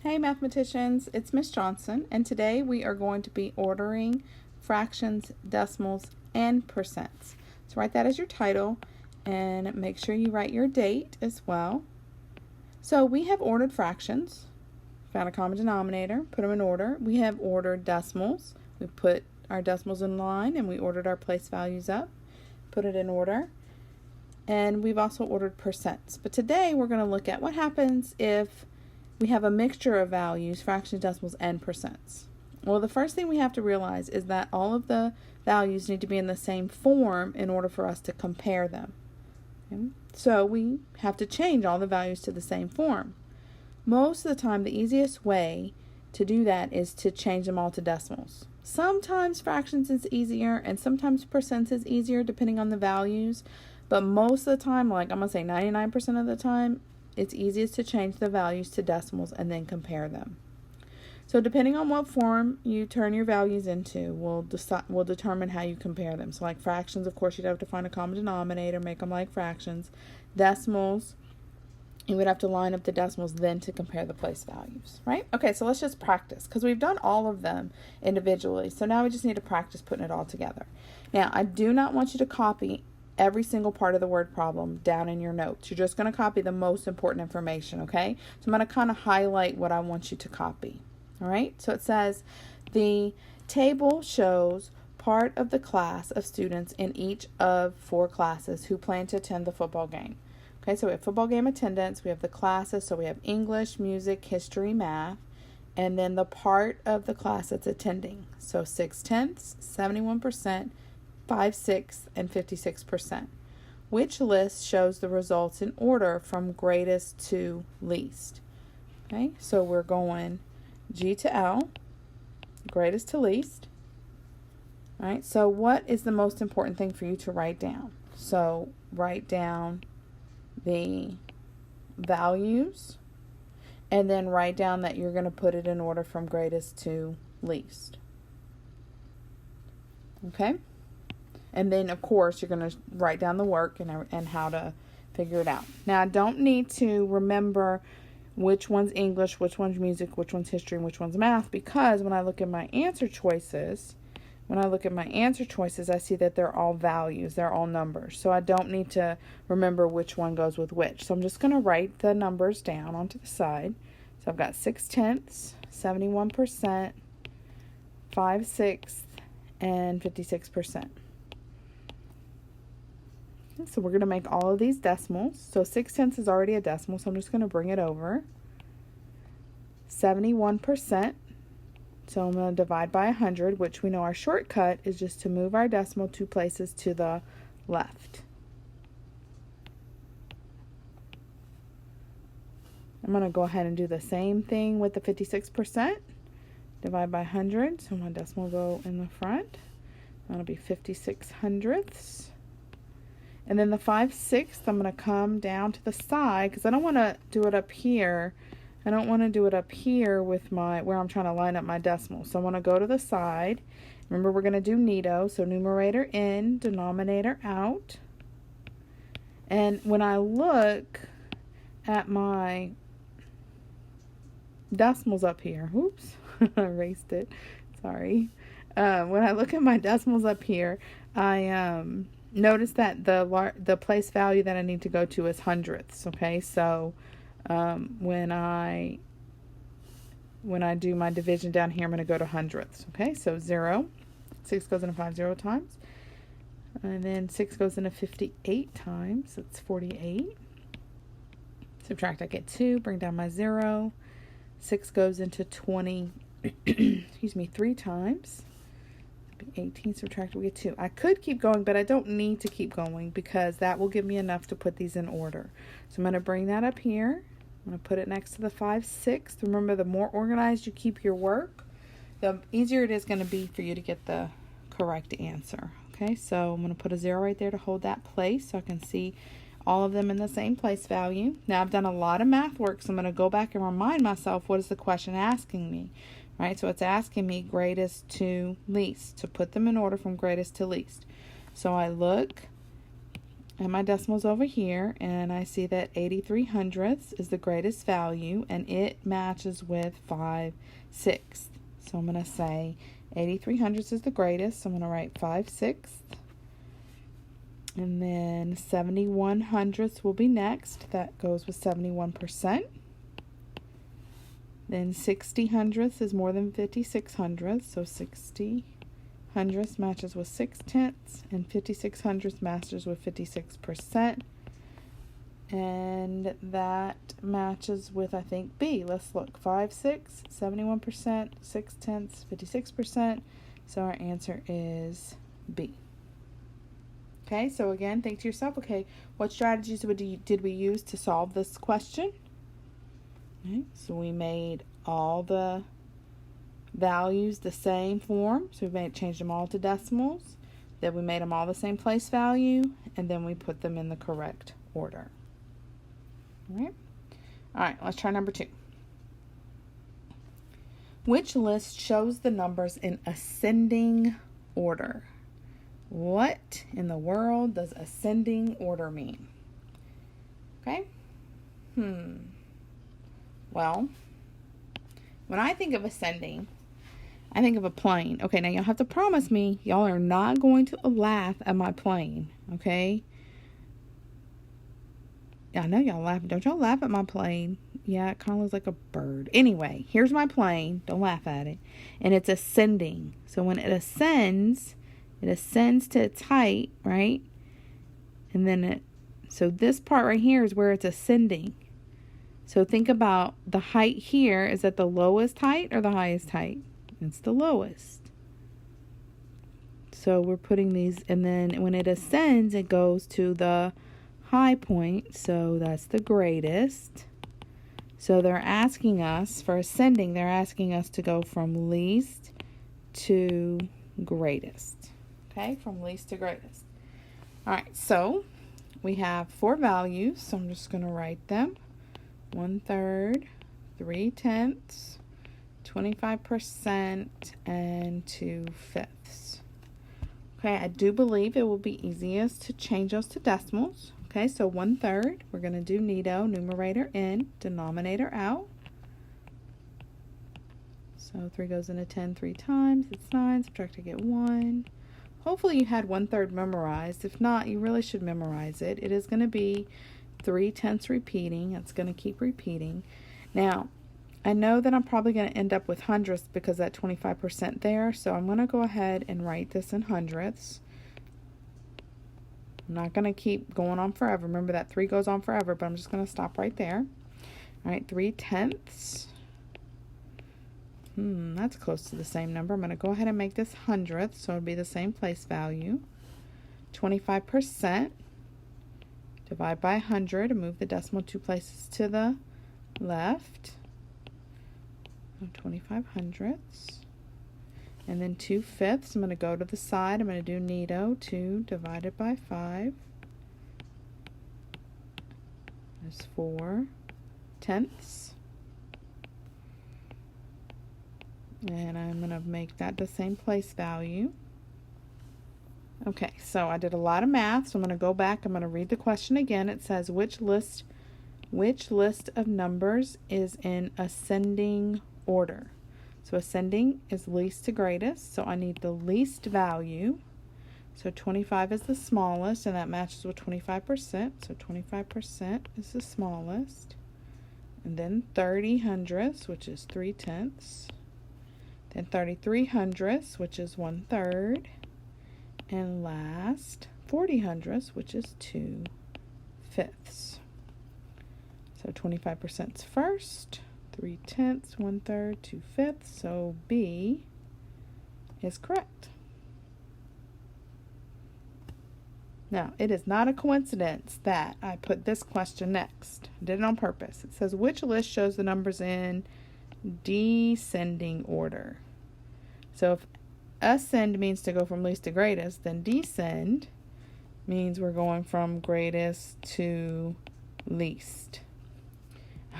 Hey mathematicians, it's Miss Johnson, and today we are going to be ordering fractions, decimals, and percents. So write that as your title, and make sure you write your date as well. So we have ordered fractions, found a common denominator, put them in order. We have ordered decimals. We put our decimals in line, and we ordered our place values up, put it in order. And we've also ordered percents. But today we're going to look at what happens if we have a mixture of values, fractions, decimals, and percents. Well, the first thing we have to realize is that all of the values need to be in the same form in order for us to compare them. Okay? So we have to change all the values to the same form. Most of the time, the easiest way to do that is to change them all to decimals. Sometimes fractions is easier, and sometimes percents is easier depending on the values. But most of the time, like I'm going to say 99% of the time, it's easiest to change the values to decimals and then compare them. So depending on what form you turn your values into will determine how you compare them. So like fractions, of course, you'd have to find a common denominator, make them like fractions. Decimals, you would have to line up the decimals then to compare the place values, right? Okay, so let's just practice because we've done all of them individually. So now we just need to practice putting it all together. Now, I do not want you to copy every single part of the word problem down in your notes. You're just going to copy the most important information, okay? So I'm going to kind of highlight what I want you to copy, all right? So it says, the table shows part of the class of students in each of 4 classes who plan to attend the football game. Okay, so we have football game attendance, we have the classes, so we have English, music, history, math, and then the part of the class that's attending. So 6/10, 71%, 5/6, and 56%. Which list shows the results in order from greatest to least? Okay, so we're going G to L, greatest to least. All right, so what is the most important thing for you to write down? So write down the values, and then write down that you're going to put it in order from greatest to least. Okay? And then, of course, you're going to write down the work and how to figure it out. Now, I don't need to remember which one's English, which one's music, which one's history, and which one's math, because when I look at my answer choices, I see that they're all values. They're all numbers. So I don't need to remember which one goes with which. So I'm just going to write the numbers down onto the side. So I've got 6/10, 71%, 5/6, and 56%. So we're going to make all of these decimals. So 6/10 is already a decimal, so I'm just going to bring it over. 71%. So I'm going to divide by 100, which we know our shortcut is just to move our decimal 2 places to the left. I'm going to go ahead and do the same thing with the 56%. Divide by 100, so my decimal will go in the front. That'll be 56 hundredths. And then the 5/6, I'm going to come down to the side because I don't want to do it up here. I don't want to do it up here with where I'm trying to line up my decimals. So I want to go to the side. Remember, we're going to do neato. So numerator in, denominator out. And when I look at my decimals up here, oops, I erased it. Sorry. When I look at my decimals up here, I notice that the place value that I need to go to is hundredths. Okay, so when I do my division down here, I'm going to go to hundredths. Okay, so 0, 6 goes into 5 0 times, and then 6 goes into 58 times. That's 48. Subtract, I get 2. Bring down my 0. 6 goes into 20. Excuse me, 3 times. 18, subtract, we get 2. I could keep going, but I don't need to keep going because that will give me enough to put these in order. So I'm going to bring that up here. I'm going to put it next to the 5/6. Remember, the more organized you keep your work, the easier it is going to be for you to get the correct answer. Okay, so I'm going to put a 0 right there to hold that place so I can see all of them in the same place value. Now I've done a lot of math work, so I'm going to go back and remind myself, what is the question asking me? Right, so it's asking me greatest to least, to put them in order from greatest to least. So I look and my decimals over here, and I see that 83 hundredths is the greatest value, and it matches with 5/6. So I'm going to say 83 hundredths is the greatest, so I'm going to write 5/6. And then 71 hundredths will be next. That goes with 71%. Then 60 hundredths is more than 56 hundredths, so 60 hundredths matches with 6/10, and 56 hundredths matches with 56%. And that matches with, I think, B. Let's look. 5/6, 71%, 6/10, 56%. So our answer is B. Okay, so again, think to yourself, okay, what strategies did we use to solve this question? Okay, so we made all the values the same form. So we changed them all to decimals. Then we made them all the same place value. And then we put them in the correct order. All right, let's try number 2. Which list shows the numbers in ascending order? What in the world does ascending order mean? Okay. Well, when I think of ascending, I think of a plane. Okay, now y'all have to promise me y'all are not going to laugh at my plane, okay? I know y'all laugh. Don't y'all laugh at my plane. Yeah, it kind of looks like a bird. Anyway, here's my plane. Don't laugh at it. And it's ascending. So when it ascends to its height, right? And then so this part right here is where it's ascending. So think about the height here. Is that the lowest height or the highest height? It's the lowest. So we're putting these, and then when it ascends, it goes to the high point. So that's the greatest. So they're asking us, for ascending, they're asking us to go from least to greatest. Okay, from least to greatest. All right, so we have 4 values. So I'm just going to write them. 1/3, 3/10, 25%, and 2/5. Okay, I do believe it will be easiest to change those to decimals. Okay, so 1/3, we're going to do neato, numerator in, denominator out. So 3 goes into 10 3 times, it's 9, subtract to get 1. Hopefully you had 1/3 memorized. If not, you really should memorize it. It is going to be 3/10 repeating. It's going to keep repeating. Now, I know that I'm probably going to end up with hundredths because that 25% there. So I'm going to go ahead and write this in hundredths. I'm not going to keep going on forever. Remember that 3 goes on forever, but I'm just going to stop right there. All right, 3/10. That's close to the same number. I'm going to go ahead and make this hundredths, so it'll be the same place value. 25%. Divide by 100 and move the decimal 2 places to the left. 25 hundredths. And then 2/5. I'm going to go to the side. I'm going to do neato. 2 divided by 5 is 4/10. And I'm going to make that the same place value. Okay, so I did a lot of math, so I'm going to go back. I'm going to read the question again. It says, which list of numbers is in ascending order? So ascending is least to greatest, so I need the least value. So 25 is the smallest, and that matches with 25%. So 25% is the smallest. And then 30 hundredths, which is 3/10. Then 33 hundredths, which is 1/3. And last, 40 hundredths, which is 2/5. So 25% is first, 3/10, 1/3, 2/5. So B is correct. Now, it is not a coincidence that I put this question next. I did it on purpose. It says, which list shows the numbers in descending order? So if ascend means to go from least to greatest, then descend means we're going from greatest to least.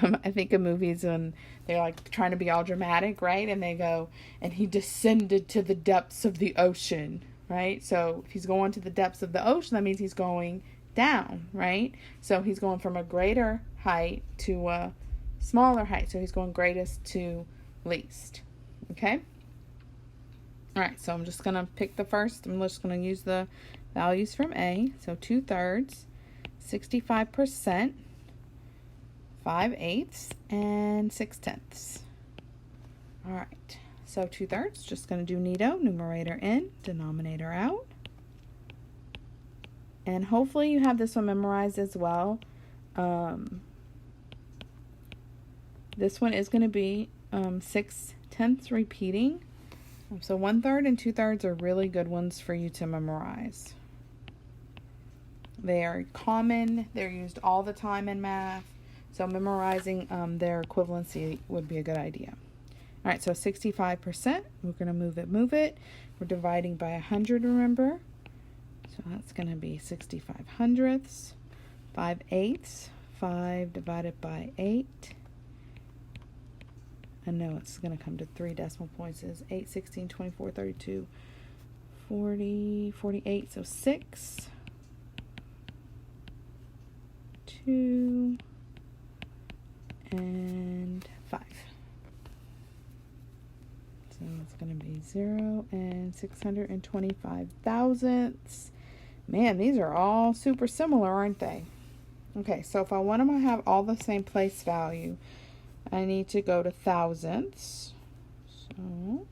I think of movies when they're like trying to be all dramatic, right? And they go, and he descended to the depths of the ocean, right? So if he's going to the depths of the ocean, that means he's going down, right? So he's going from a greater height to a smaller height. So he's going greatest to least. Okay? All right, so I'm just going to pick the first. I'm just going to use the values from A. So 2/3, 65%, 5/8, and 6/10. All right, so 2/3, just going to do neato, numerator in, denominator out. And hopefully you have this one memorized as well. This one is going to be 6/10 repeating. So 1/3 and 2/3 are really good ones for you to memorize. They are common. They're used all the time in math. So memorizing their equivalency would be a good idea. All right, so 65%. We're going to move it. We're dividing by 100, remember? So that's going to be 65 hundredths. 5/8. 5 divided by 8. I know it's going to come to 3 decimal points. Is 8, 16, 24, 32, 40, 48. So 6, 2, and 5. So it's going to be 0 and 625 thousandths. Man, these are all super similar, aren't they? Okay, so if I want them to have all the same place value, I need to go to thousandths. So I'm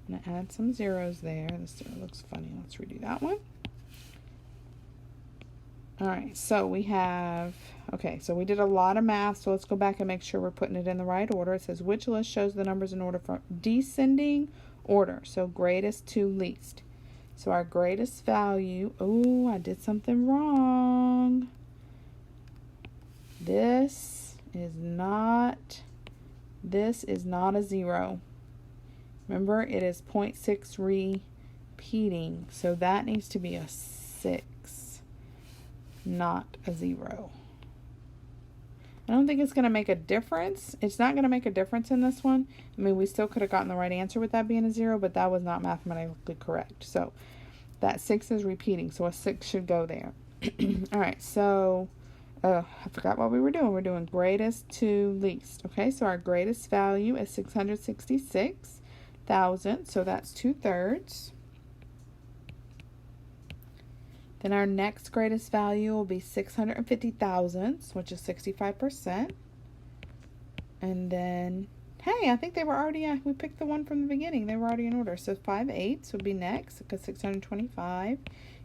going to add some zeros there. This zero looks funny. Let's redo that one. All right, so we have, okay, so we did a lot of math, so let's go back and make sure we're putting it in the right order. It says, which list shows the numbers in order from descending order, so greatest to least. So our greatest value, oh, I did something wrong. This is not a 0. Remember, it is 0.6 repeating, so that needs to be a 6. Not a 0. I don't think it's going to make a difference. It's not going to make a difference in this one. I mean, we still could have gotten the right answer with that being a 0, but that was not mathematically correct. So that 6 is repeating, so a 6 should go there. All right, so I forgot what we were doing. We're doing greatest to least. Okay, so our greatest value is 666,000, so that's 2/3. Then our next greatest value will be 650 thousandths, which is 65%. And then, hey, I think they were already, we picked the one from the beginning. They were already in order. So 5/8 would be next, because 625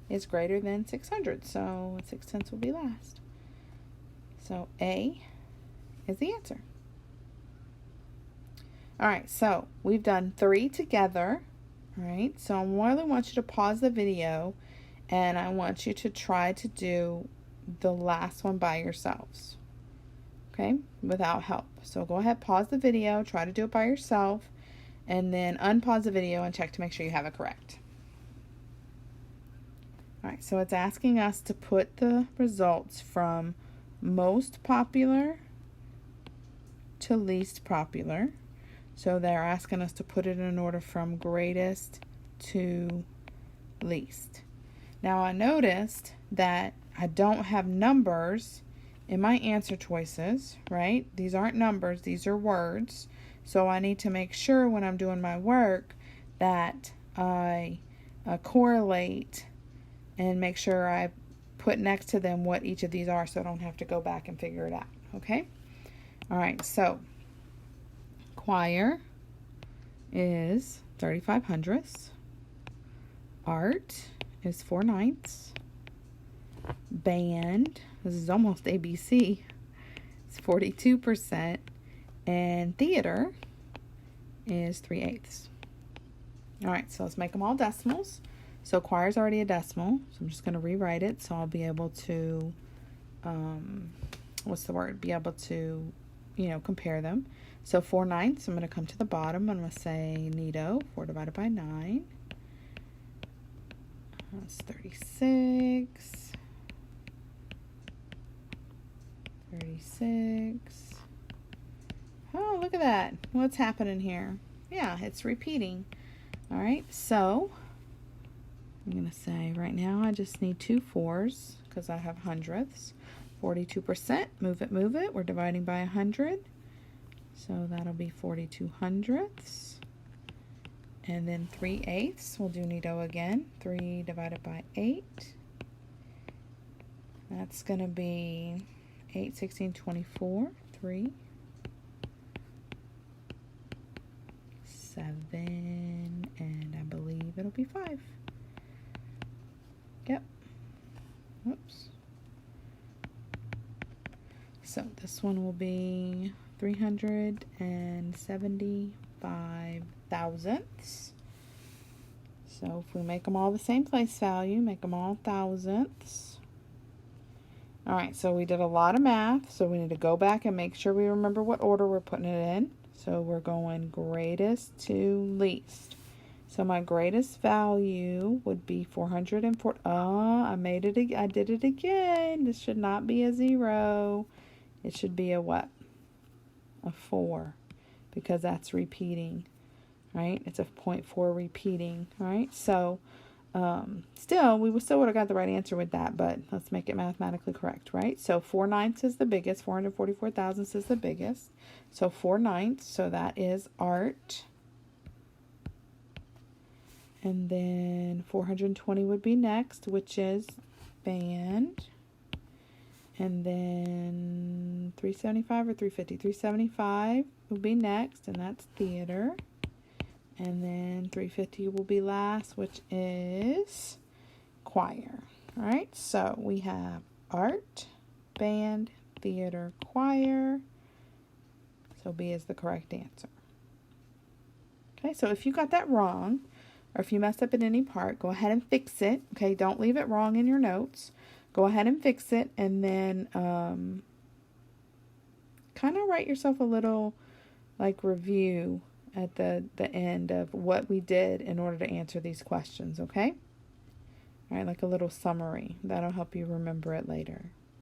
is greater than 600. So 6/10 will be last. So A is the answer. All right, so we've done 3 together. All right, so I really want you to pause the video, and I want you to try to do the last one by yourselves, okay, without help. So go ahead, pause the video, try to do it by yourself, and then unpause the video and check to make sure you have it correct. All right, so it's asking us to put the results from most popular to least popular. So they're asking us to put it in order from greatest to least. Now I noticed that I don't have numbers in my answer choices, right? These aren't numbers, these are words. So I need to make sure when I'm doing my work that I correlate and make sure I put next to them what each of these are so I don't have to go back and figure it out, okay? All right, so choir is 35 hundredths. Art is 4/9. Band, this is almost ABC, it's 42%. And theater is 3/8. All right, so let's make them all decimals. So choir is already a decimal, so I'm just going to rewrite it so I'll be able to, be able to, compare them. So 4/9, I'm going to come to the bottom. I'm going to say neato, 4 divided by 9. That's 36. 36. Oh, look at that. What's happening here? Yeah, it's repeating. All right, so I'm going to say right now I just need 2 4s because I have hundredths. 42%, move it. We're dividing by 100. So that'll be 42 hundredths. And then 3/8. We'll do neato again. 3 divided by 8. That's going to be 8, 16, 24. 3, 7, and I believe it'll be 5. Yep. Oops. So this one will be 375 thousandths. So if we make them all the same place value, make them all thousandths. All right, so we did a lot of math, so we need to go back and make sure we remember what order we're putting it in. So we're going greatest to least. So my greatest value would be 440. Oh, I did it again. This should not be a 0. It should be a what? A 4, because that's repeating, right? It's a 0.4 repeating, right? So we still would have got the right answer with that, but let's make it mathematically correct, right? So 4/9 is the biggest, 444 thousandths is the biggest. So 4/9, so that is art. And then 420 would be next, which is band. And then 375 or 350? 375 will be next, and that's theater. And then 350 will be last, which is choir. All right, so we have art, band, theater, choir. So B is the correct answer. Okay, so if you got that wrong, or if you messed up in any part, go ahead and fix it. Okay, don't leave it wrong in your notes. Go ahead and fix it, and then kind of write yourself a little review at the end of what we did in order to answer these questions, okay? All right, like a little summary. That'll help you remember it later.